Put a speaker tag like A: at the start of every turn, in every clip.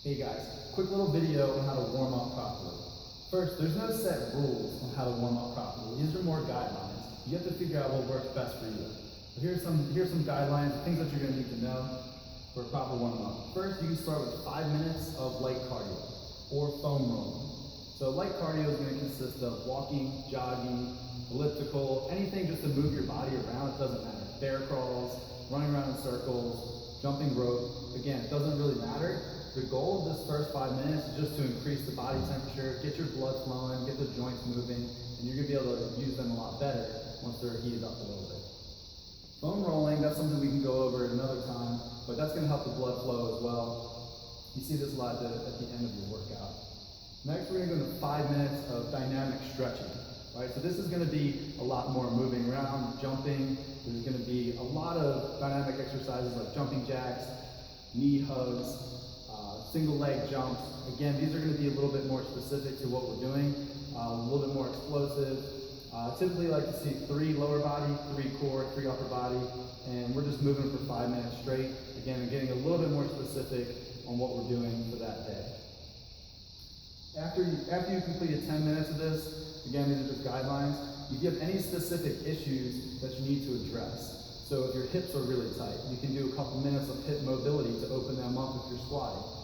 A: Hey guys, quick little video on how to warm up properly. First, there's no set rules on how to warm up properly. These are more guidelines. You have to figure out what works best for you. But here's some guidelines, things that you're going to need to know for a proper warm up. First, you can start with 5 minutes of light cardio or foam rolling. So light cardio is going to consist of walking, jogging, elliptical, anything just to move your body around. It doesn't matter. Bear crawls, running around in circles, jumping rope. Again, it doesn't really matter. The goal of this first 5 minutes is just to increase the body temperature, get your blood flowing, get the joints moving, and you're going to be able to use them a lot better once they're heated up a little bit. Foam rolling, that's something we can go over at another time, but that's going to help the blood flow as well. You see this a lot at the end of your workout. Next, we're going to go into 5 minutes of dynamic stretching. Right? So this is going to be a lot more moving around, jumping. There's going to be a lot of dynamic exercises like jumping jacks, knee hugs, single leg jumps. Again, these are going to be a little bit more specific to what we're doing, a little bit more explosive. Typically like to see 3 lower body, 3 core, 3 upper body, and we're just moving for 5 minutes straight. Again, I'm getting a little bit more specific on what we're doing for that day. After you completed 10 minutes of this, again, these are just guidelines. If you have any specific issues that you need to address, so if your hips are really tight, you can do a couple minutes of hip mobility to open them up if you're squatting.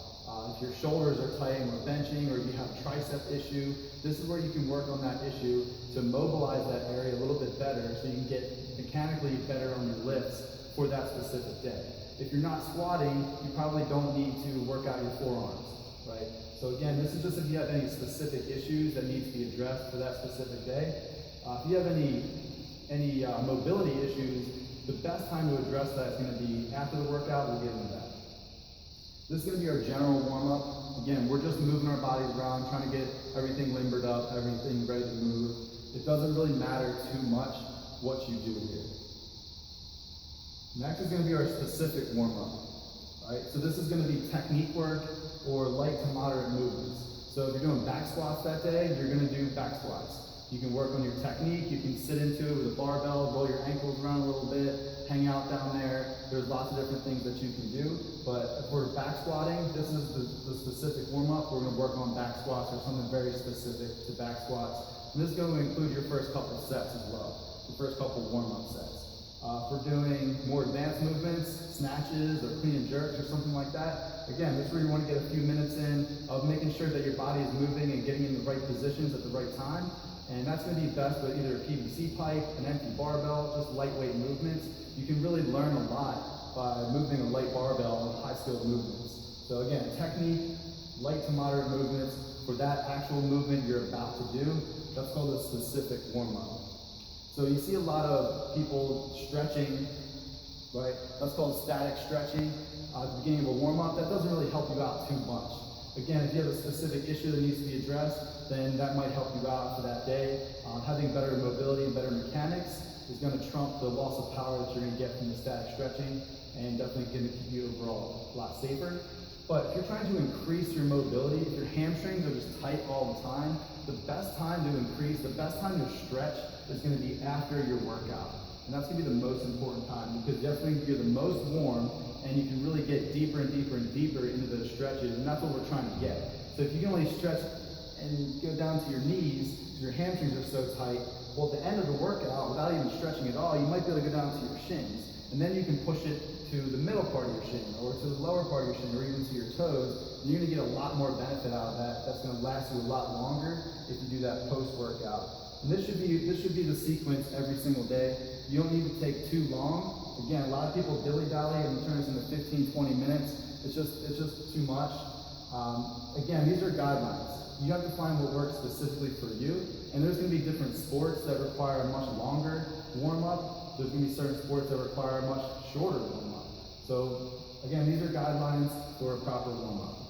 A: If your shoulders are tight and we're benching, or you have a tricep issue, this is where you can work on that issue to mobilize that area a little bit better so you can get mechanically better on your lifts for that specific day. If you're not squatting, you probably don't need to work out your forearms, right? So again, this is just if you have any specific issues that need to be addressed for that specific day. If you have any mobility issues, the best time to address that is going to be after the workout. We'll get into that. This is going to be our general warm-up. Again, we're just moving our bodies around, trying to get everything limbered up, everything ready to move. It doesn't really matter too much what you do here. Next is going to be our specific warm-up. Right? So this is going to be technique work or light to moderate movements. So if you're doing back squats that day, you're going to do back squats. You can work on your technique, you can sit into it with a barbell, roll your ankles around a little bit, hang out down there. There's lots of different things that you can do. But if we're back squatting, this is the specific warm-up. We're going to work on back squats or something very specific to back squats. And this is going to include your first couple sets as well, the first couple warm-up sets. If we're doing more advanced movements, snatches or clean and jerks or something like that, again, this is where you want to get a few minutes in of making sure that your body is moving and getting in the right positions at the right time. And that's going to be best with either a PVC pipe, an empty barbell, just lightweight movements. You can really learn a lot by moving a light barbell and high-skilled movements. So again, technique, light to moderate movements for that actual movement you're about to do. That's called a specific warm-up. So you see a lot of people stretching, right? That's called static stretching at the beginning of a warm-up. That doesn't really help you out too much. Again, if you have a specific issue that needs to be addressed, then that might help you out for that day. Having better mobility and better mechanics is going to trump the loss of power that you're going to get from the static stretching, and definitely going to keep you overall a lot safer. But if you're trying to increase your mobility, if your hamstrings are just tight all the time, the best time to stretch is going to be after your workout. And that's going to be the most important time, because that's when you're the most warm and you can really get deeper and deeper and deeper into those stretches, and that's what we're trying to get. So if you can only stretch and go down to your knees because your hamstrings are so tight, well, at the end of the workout, without even stretching at all, you might be able to go down to your shins, and then you can push it to the middle part of your shin or to the lower part of your shin or even to your toes, and you're going to get a lot more benefit out of that. That's going to last you a lot longer if you do that post-workout. And this should be the sequence every single day. You don't need to take too long. Again, a lot of people dilly-dally and turn this into 15, 20 minutes. It's just too much. Again, these are guidelines. You have to find what works specifically for you. And there's going to be different sports that require a much longer warm-up. There's going to be certain sports that require a much shorter warm-up. So again, these are guidelines for a proper warm-up.